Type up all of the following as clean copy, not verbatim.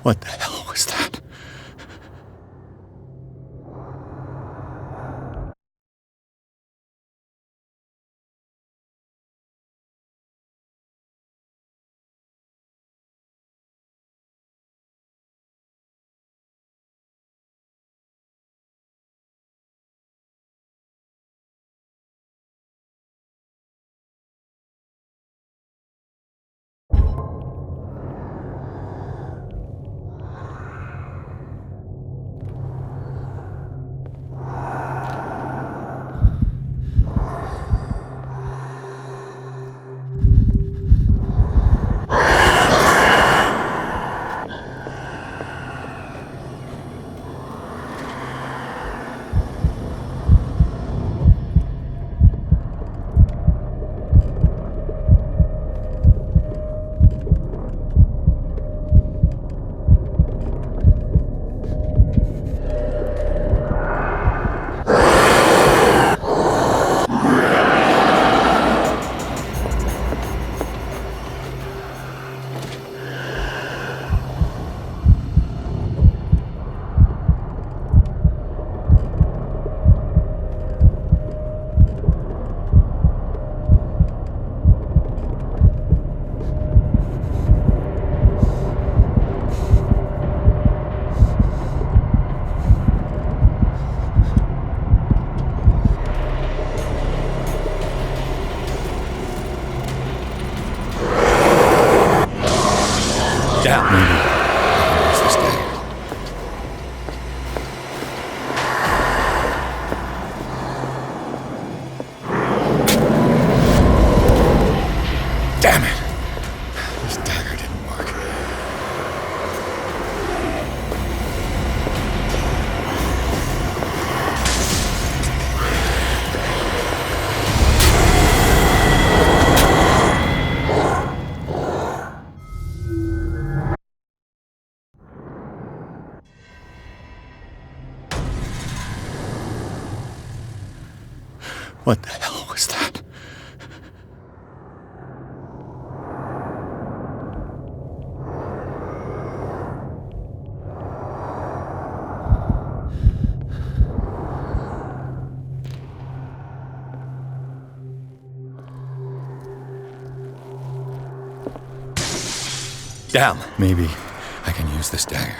What the hell was that? Down. Maybe I can use this dagger. Damn it! This dagger didn't work. What the hell was that? Down. Maybe I can use this dagger.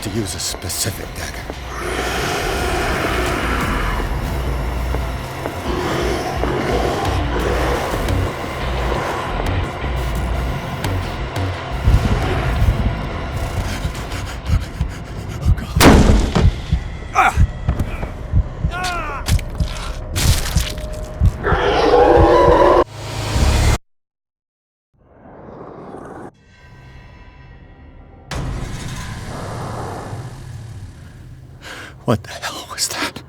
have to use a specific dagger. What the hell was that?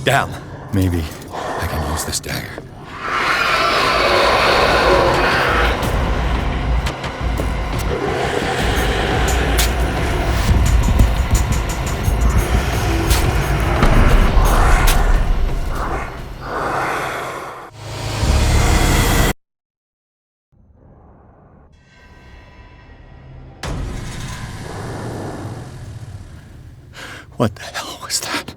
Damn. Maybe I can use this dagger. What the hell was that?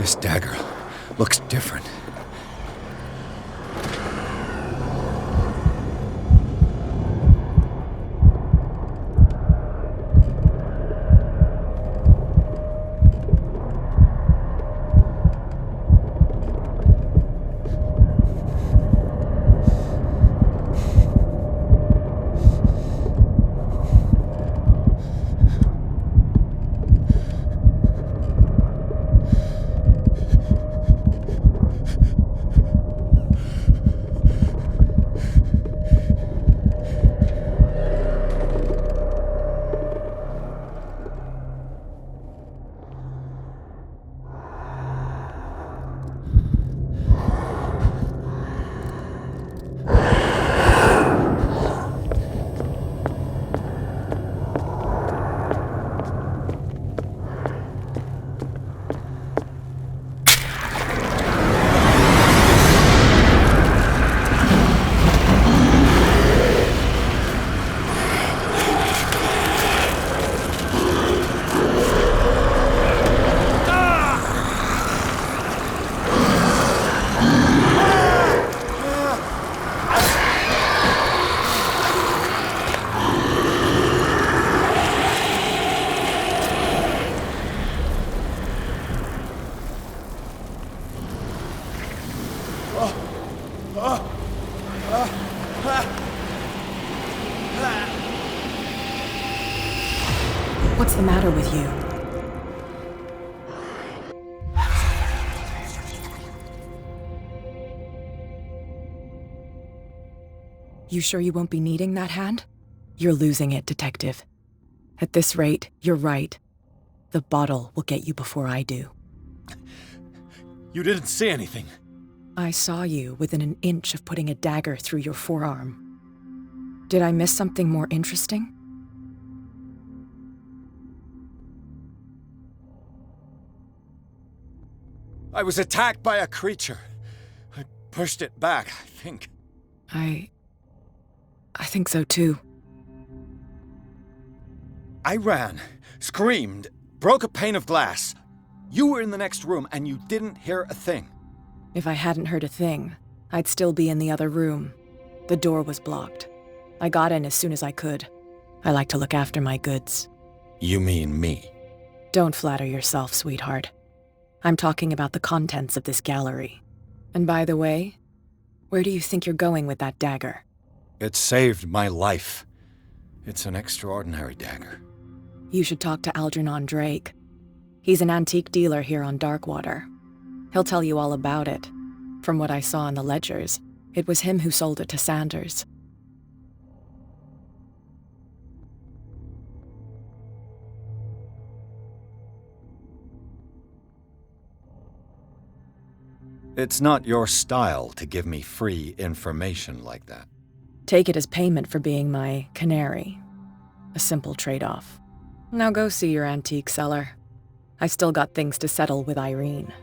This dagger looks different. What's the matter with you? You sure you won't be needing that hand? You're losing it, Detective. At this rate, you're right. The bottle will get you before I do. You didn't see anything. I saw you within an inch of putting a dagger through your forearm. Did I miss something more interesting? I was attacked by a creature. I pushed it back, I think. I think so too. I ran, screamed, broke a pane of glass. You were in the next room and you didn't hear a thing. If I hadn't heard a thing, I'd still be in the other room. The door was blocked. I got in as soon as I could. I like to look after my goods. You mean me? Don't flatter yourself, sweetheart. I'm talking about the contents of this gallery. And by the way, where do you think you're going with that dagger? It saved my life. It's an extraordinary dagger. You should talk to Algernon Drake. He's an antique dealer here on Darkwater. He'll tell you all about it. From what I saw in the ledgers, it was him who sold it to Sanders. It's not your style to give me free information like that. Take it as payment for being my canary. A simple trade-off. Now go see your antique seller. I still got things to settle with Irene.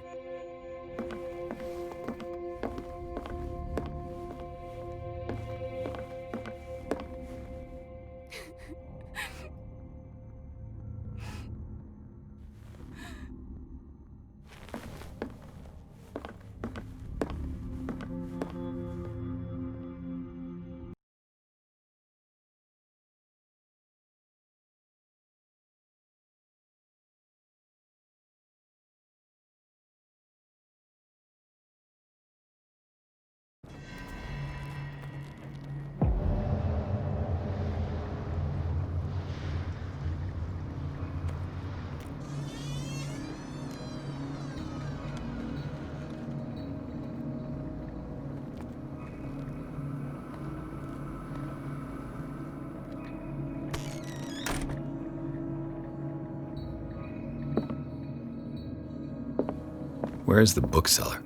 Where's the bookseller?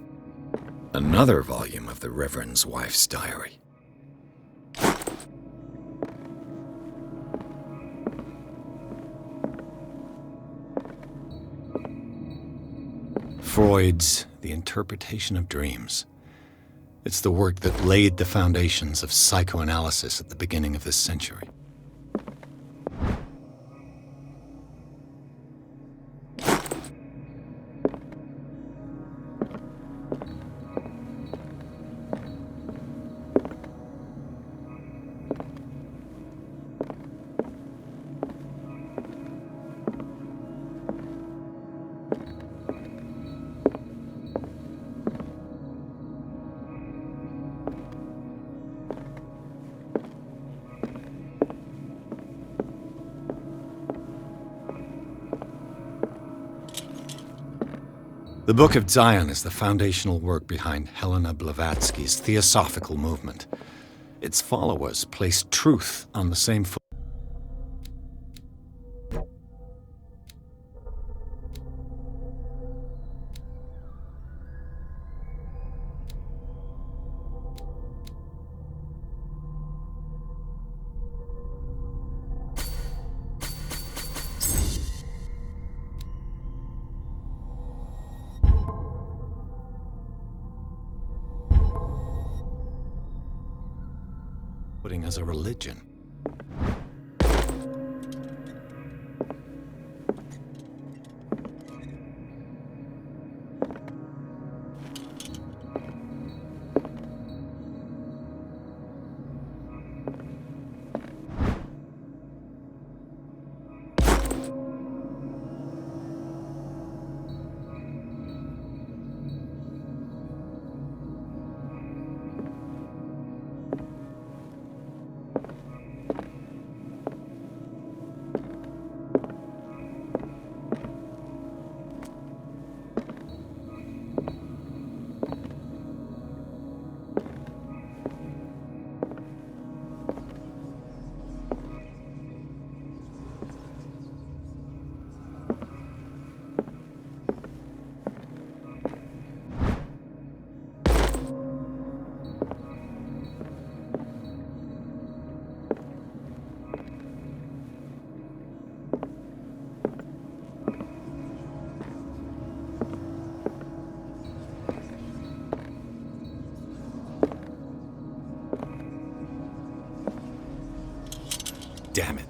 Another volume of the Reverend's wife's diary. Freud's The Interpretation of Dreams. It's the work that laid the foundations of psychoanalysis at the beginning of this century. The Book of Zion is the foundational work behind Helena Blavatsky's Theosophical movement. Its followers placed truth on the same footing. As a religion. Damn it.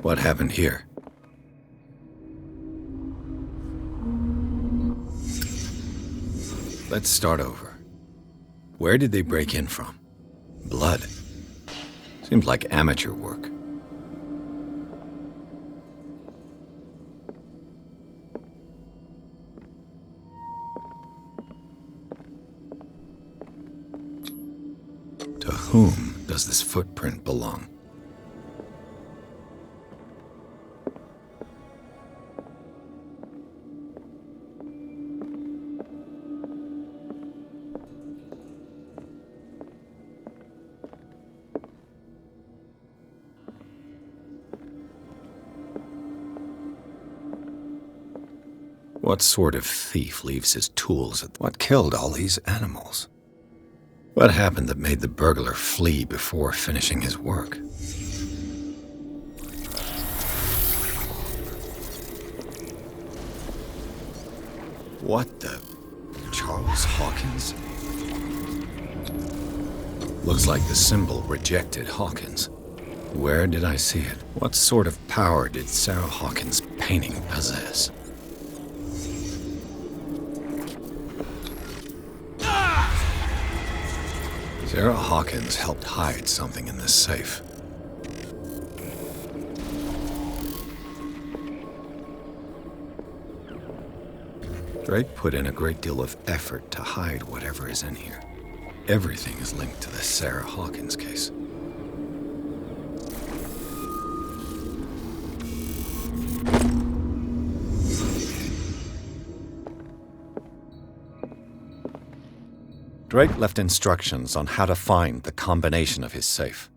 What happened here? Let's start over. Where did they break in from? Blood. Seems like amateur work. To whom does this footprint belong? What sort of thief leaves his tools at... What killed all these animals? What happened that made the burglar flee before finishing his work? What the... Charles Hawkins? Looks like the symbol rejected Hawkins. Where did I see it? What sort of power did Sarah Hawkins' painting possess? Sarah Hawkins helped hide something in this safe. Drake put in a great deal of effort to hide whatever is in here. Everything is linked to the Sarah Hawkins case. Drake left instructions on how to find the combination of his safe.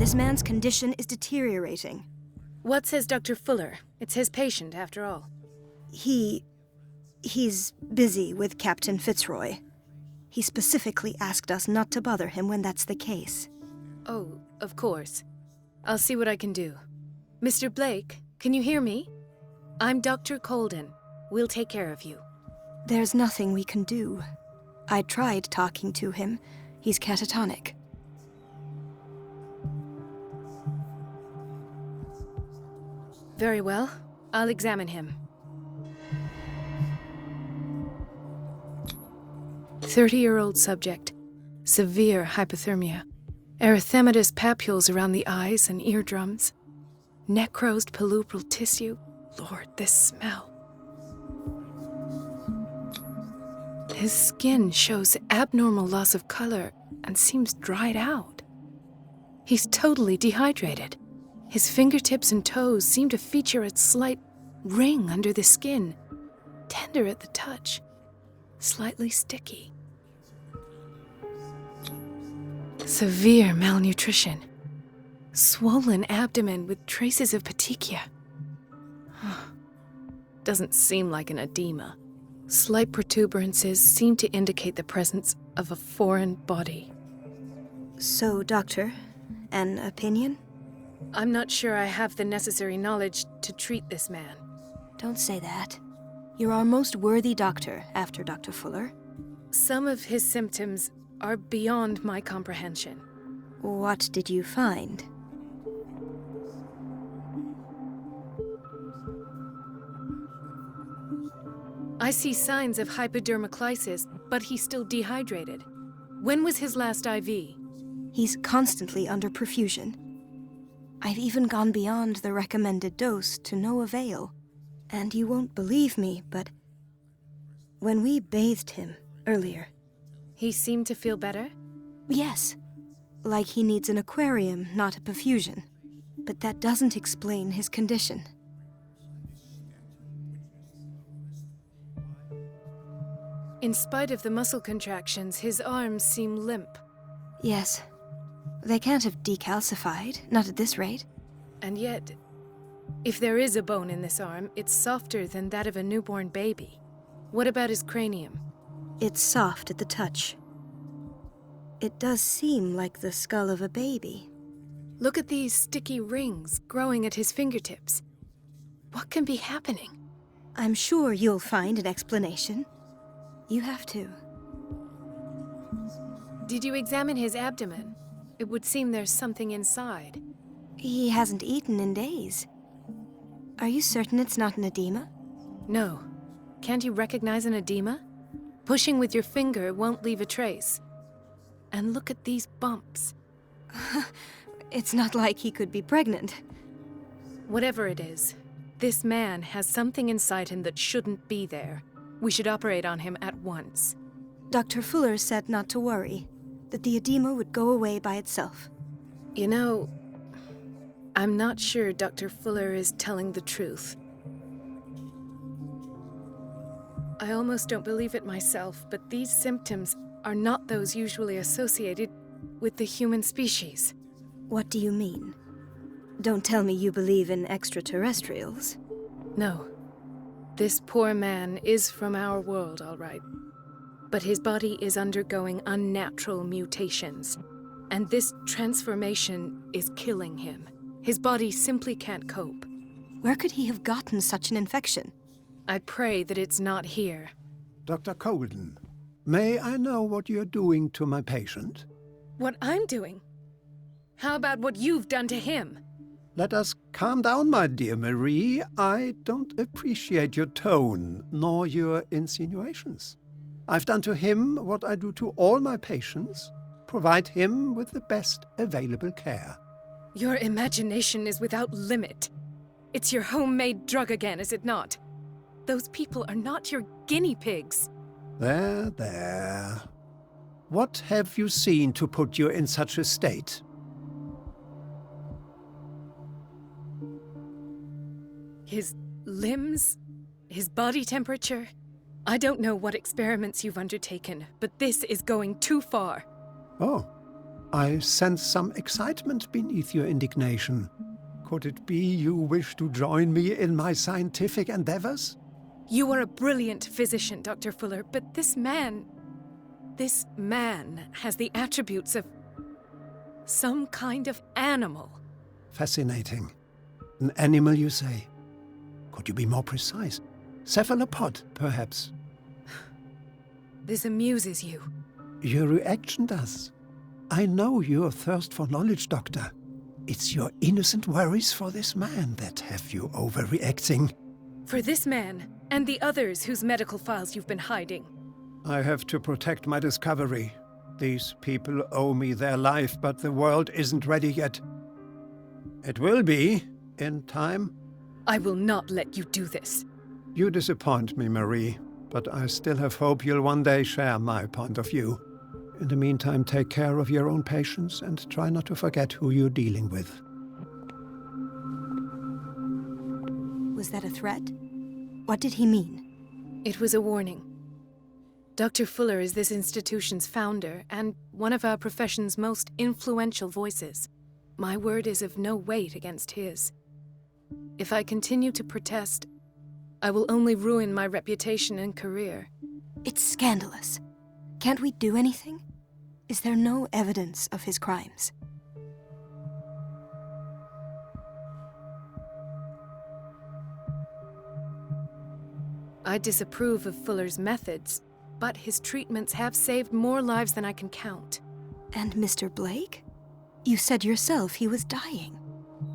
This man's condition is deteriorating. What says Dr. Fuller? It's his patient, after all. He's busy with Captain Fitzroy. He specifically asked us not to bother him when that's the case. Oh, of course. I'll see what I can do. Mr. Blake, can you hear me? I'm Dr. Colden. We'll take care of you. There's nothing we can do. I tried talking to him. He's catatonic. Very well. I'll examine him. 30-year-old subject. Severe hypothermia. Erythematous papules around the eyes and eardrums. Necrosed palpebral tissue. Lord, this smell. His skin shows abnormal loss of color and seems dried out. He's totally dehydrated. His fingertips and toes seem to feature a slight ring under the skin, tender at the touch, slightly sticky. Severe malnutrition. Swollen abdomen with traces of petechia. Doesn't seem like an edema. Slight protuberances seem to indicate the presence of a foreign body. So, Doctor, an opinion? I'm not sure I have the necessary knowledge to treat this man. Don't say that. You're our most worthy doctor after Dr. Fuller. Some of his symptoms are beyond my comprehension. What did you find? I see signs of hypodermoclysis, but he's still dehydrated. When was his last IV? He's constantly under perfusion. I've even gone beyond the recommended dose to no avail. And you won't believe me, but when we bathed him earlier... He seemed to feel better? Yes. Like he needs an aquarium, not a perfusion. But that doesn't explain his condition. In spite of the muscle contractions, his arms seem limp. Yes. They can't have decalcified, not at this rate. And yet, if there is a bone in this arm, it's softer than that of a newborn baby. What about his cranium? It's soft at the touch. It does seem like the skull of a baby. Look at these sticky rings growing at his fingertips. What can be happening? I'm sure you'll find an explanation. You have to. Did you examine his abdomen? It would seem there's something inside. He hasn't eaten in days. Are you certain it's not an edema? No. Can't you recognize an edema? Pushing with your finger won't leave a trace. And look at these bumps. It's not like he could be pregnant. Whatever it is, this man has something inside him that shouldn't be there. We should operate on him at once. Dr. Fuller said not to worry, that the edema would go away by itself. You know, I'm not sure Dr. Fuller is telling the truth. I almost don't believe it myself, but these symptoms are not those usually associated with the human species. What do you mean? Don't tell me you believe in extraterrestrials. No. This poor man is from our world, all right. But his body is undergoing unnatural mutations. And this transformation is killing him. His body simply can't cope. Where could he have gotten such an infection? I pray that it's not here. Dr. Colden, may I know what you're doing to my patient? What I'm doing? How about what you've done to him? Let us calm down, my dear Marie. I don't appreciate your tone, nor your insinuations. I've done to him what I do to all my patients, provide him with the best available care. Your imagination is without limit. It's your homemade drug again, is it not? Those people are not your guinea pigs. There, there. What have you seen to put you in such a state? His limbs? His body temperature? I don't know what experiments you've undertaken, but this is going too far. Oh, I sense some excitement beneath your indignation. Could it be you wish to join me in my scientific endeavors? You are a brilliant physician, Dr. Fuller, but this man has the attributes of some kind of animal. Fascinating. An animal, you say? Could you be more precise? Cephalopod, perhaps? This amuses you. Your reaction does. I know your thirst for knowledge, Doctor. It's your innocent worries for this man that have you overreacting. For this man, and the others whose medical files you've been hiding. I have to protect my discovery. These people owe me their life, but the world isn't ready yet. It will be, in time. I will not let you do this. You disappoint me, Marie, but I still have hope you'll one day share my point of view. In the meantime, take care of your own patients and try not to forget who you're dealing with. Was that a threat? What did he mean? It was a warning. Dr. Fuller is this institution's founder and one of our profession's most influential voices. My word is of no weight against his. If I continue to protest, I will only ruin my reputation and career. It's scandalous. Can't we do anything? Is there no evidence of his crimes? I disapprove of Fuller's methods, but his treatments have saved more lives than I can count. And Mr. Blake? You said yourself he was dying.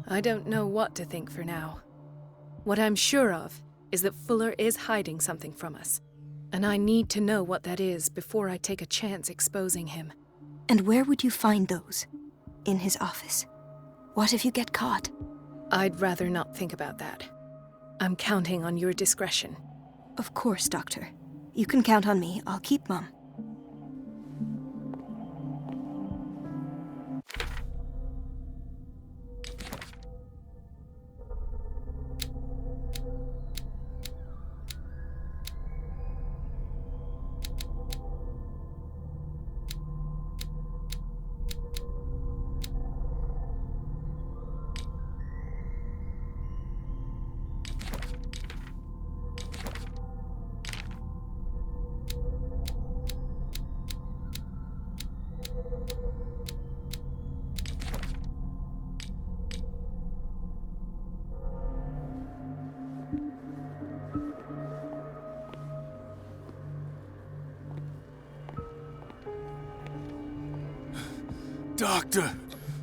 I don't know what to think for now. What I'm sure of is that Fuller is hiding something from us, and I need to know what that is before I take a chance exposing him. And where would you find those? In his office? What if you get caught? I'd rather not think about that. I'm counting on your discretion. Of course, Doctor. You can count on me. I'll keep mum. Doctor,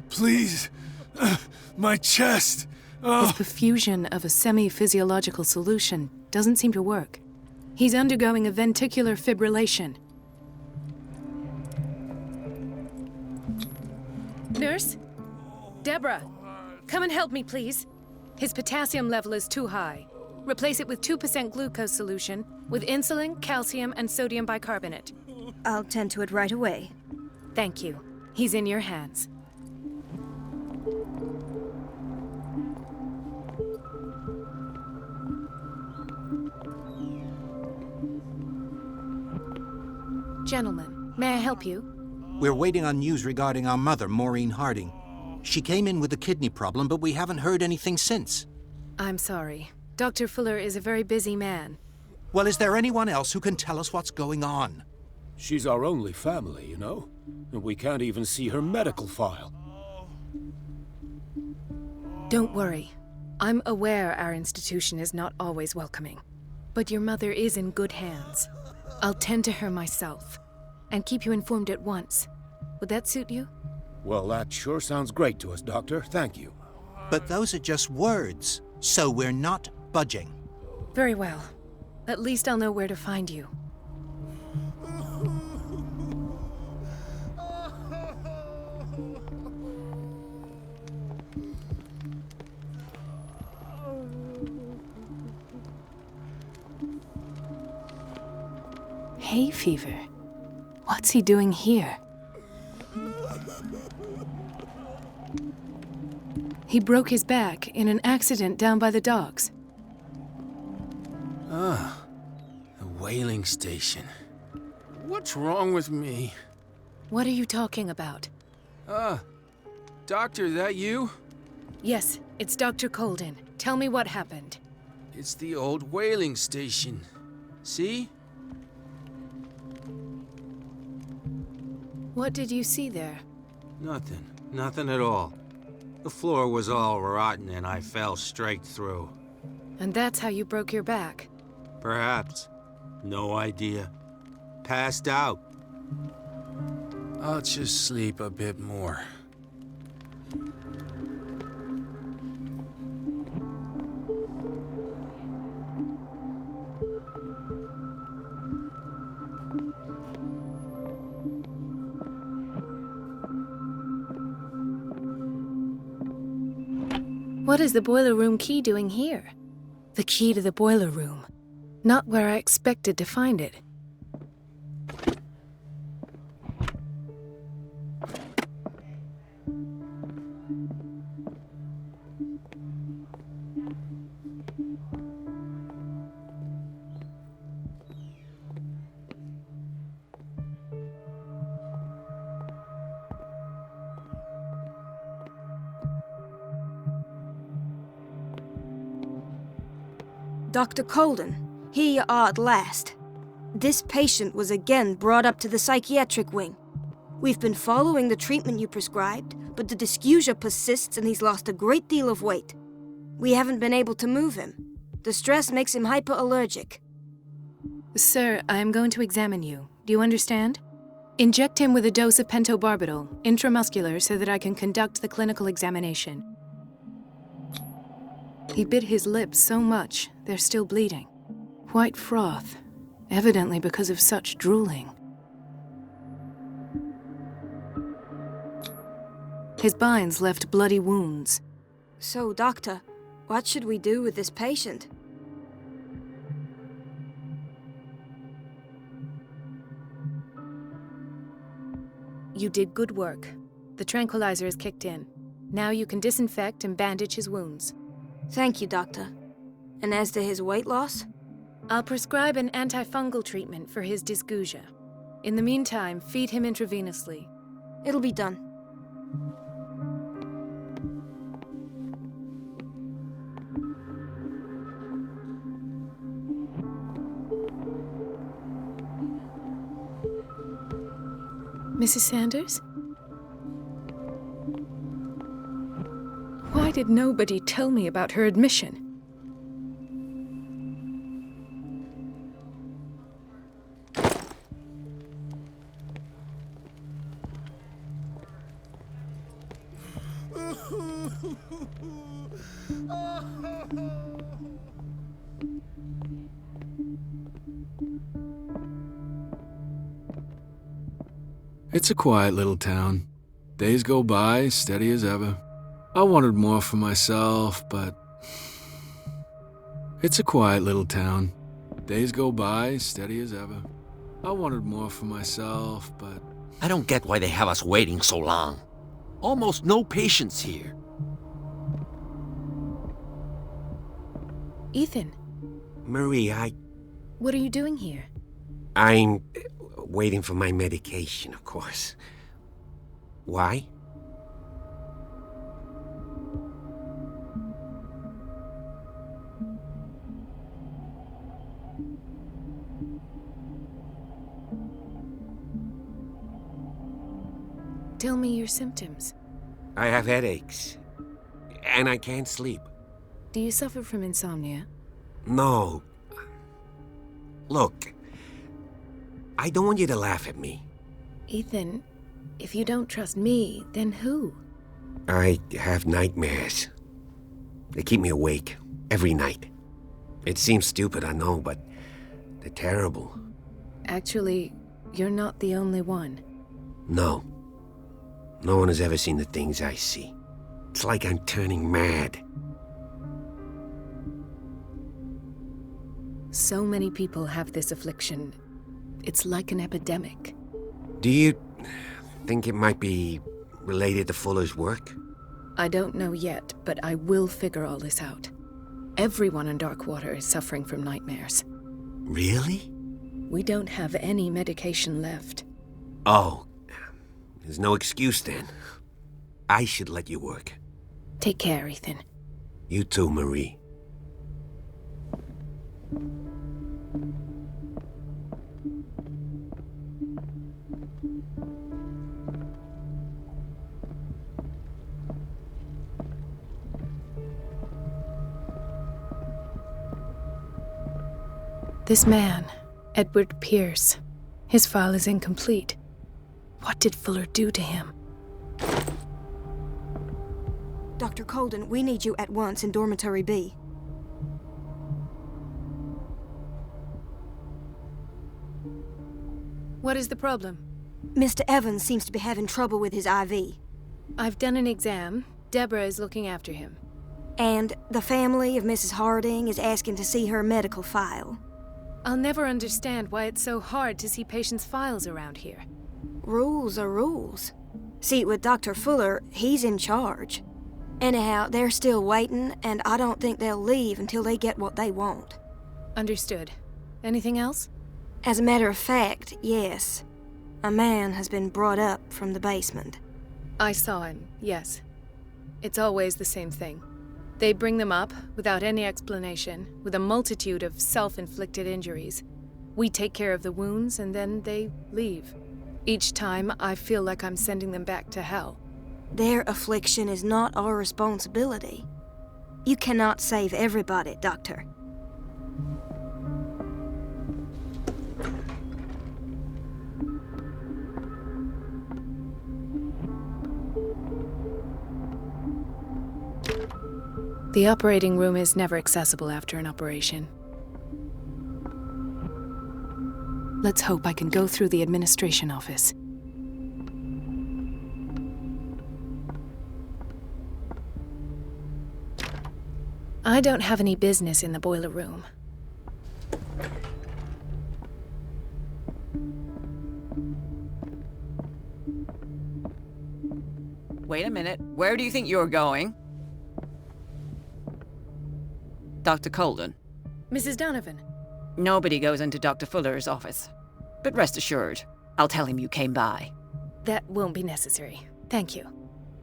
please. My chest. His perfusion of a semi-physiological solution doesn't seem to work. He's undergoing a ventricular fibrillation. Nurse? Deborah, come and help me, please. His potassium level is too high. Replace it with 2% glucose solution with insulin, calcium, and sodium bicarbonate. I'll tend to it right away. Thank you. He's in your hands. Gentlemen, may I help you? We're waiting on news regarding our mother, Maureen Harding. She came in with a kidney problem, but we haven't heard anything since. I'm sorry. Dr. Fuller is a very busy man. Well, is there anyone else who can tell us what's going on? She's our only family, you know? And we can't even see her medical file. Don't worry. I'm aware our institution is not always welcoming. But your mother is in good hands. I'll tend to her myself, and keep you informed at once. Would that suit you? Well, that sure sounds great to us, Doctor. Thank you. But those are just words, so we're not budging. Very well. At least I'll know where to find you. Hay fever? What's he doing here? He broke his back in an accident down by the docks. Ah, the whaling station. What's wrong with me? What are you talking about? Doctor, that you? Yes, it's Dr. Colden. Tell me what happened. It's the old whaling station. See? What did you see there? Nothing. Nothing at all. The floor was all rotten and I fell straight through. And that's how you broke your back? Perhaps. No idea. Passed out. I'll just sleep a bit more. What is the boiler room key doing here? The key to the boiler room. Not where I expected to find it. Dr. Colden, here you are at last. This patient was again brought up to the psychiatric wing. We've been following the treatment you prescribed, but the dysgeusia persists and he's lost a great deal of weight. We haven't been able to move him. The stress makes him hyperallergic. Sir, I am going to examine you. Do you understand? Inject him with a dose of pentobarbital, intramuscular, so that I can conduct the clinical examination. He bit his lips so much, they're still bleeding. White froth, evidently because of such drooling. His binds left bloody wounds. So, Doctor, what should we do with this patient? You did good work. The tranquilizer is kicked in. Now you can disinfect and bandage his wounds. Thank you, Doctor. And as to his weight loss? I'll prescribe an antifungal treatment for his dysgeusia. In the meantime, feed him intravenously. It'll be done. Mrs. Sanders? Why did nobody tell me about her admission? It's a quiet little town. Days go by, steady as ever. I wanted more for myself, but... It's a quiet little town. Days go by, steady as ever. I wanted more for myself, but... I don't get why they have us waiting so long. Almost no patients here. Ethan, Marie, what are you doing here? I'm waiting for my medication, of course. Why? Tell me your symptoms. I have headaches, and I can't sleep. Do you suffer from insomnia? No. Look, I don't want you to laugh at me. Ethan, if you don't trust me, then who? I have nightmares. They keep me awake every night. It seems stupid, I know, but they're terrible. Actually, you're not the only one. No. No one has ever seen the things I see. It's like I'm turning mad. So many people have this affliction. It's like an epidemic. Do you think it might be related to Fuller's work? I don't know yet, but I will figure all this out. Everyone in Darkwater is suffering from nightmares. Really? We don't have any medication left. Oh, there's no excuse then. I should let you work. Take care, Ethan. You too, Marie. This man, Edward Pierce, his file is incomplete. What did Fuller do to him? Dr. Colden, we need you at once in Dormitory B. What is the problem? Mr. Evans seems to be having trouble with his IV. I've done an exam. Deborah is looking after him. And the family of Mrs. Harding is asking to see her medical file. I'll never understand why it's so hard to see patients' files around here. Rules are rules. See, with Dr. Fuller, he's in charge. Anyhow, they're still waiting, and I don't think they'll leave until they get what they want. Understood. Anything else? As a matter of fact, yes. A man has been brought up from the basement. I saw him, yes. It's always the same thing. They bring them up, without any explanation, with a multitude of self-inflicted injuries. We take care of the wounds, and then they leave. Each time, I feel like I'm sending them back to hell. Their affliction is not our responsibility. You cannot save everybody, Doctor. The operating room is never accessible after an operation. Let's hope I can go through the administration office. I don't have any business in the boiler room. Wait a minute. Where do you think you're going? Dr. Colden. Mrs. Donovan. Nobody goes into Dr. Fuller's office. But rest assured, I'll tell him you came by. That won't be necessary. Thank you.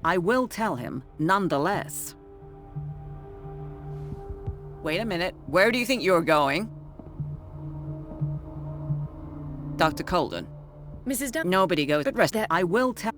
I will tell him, nonetheless. Wait a minute. Where do you think you're going? Dr. Colden. Mrs. Donovan. Nobody goes, but rest. I will tell...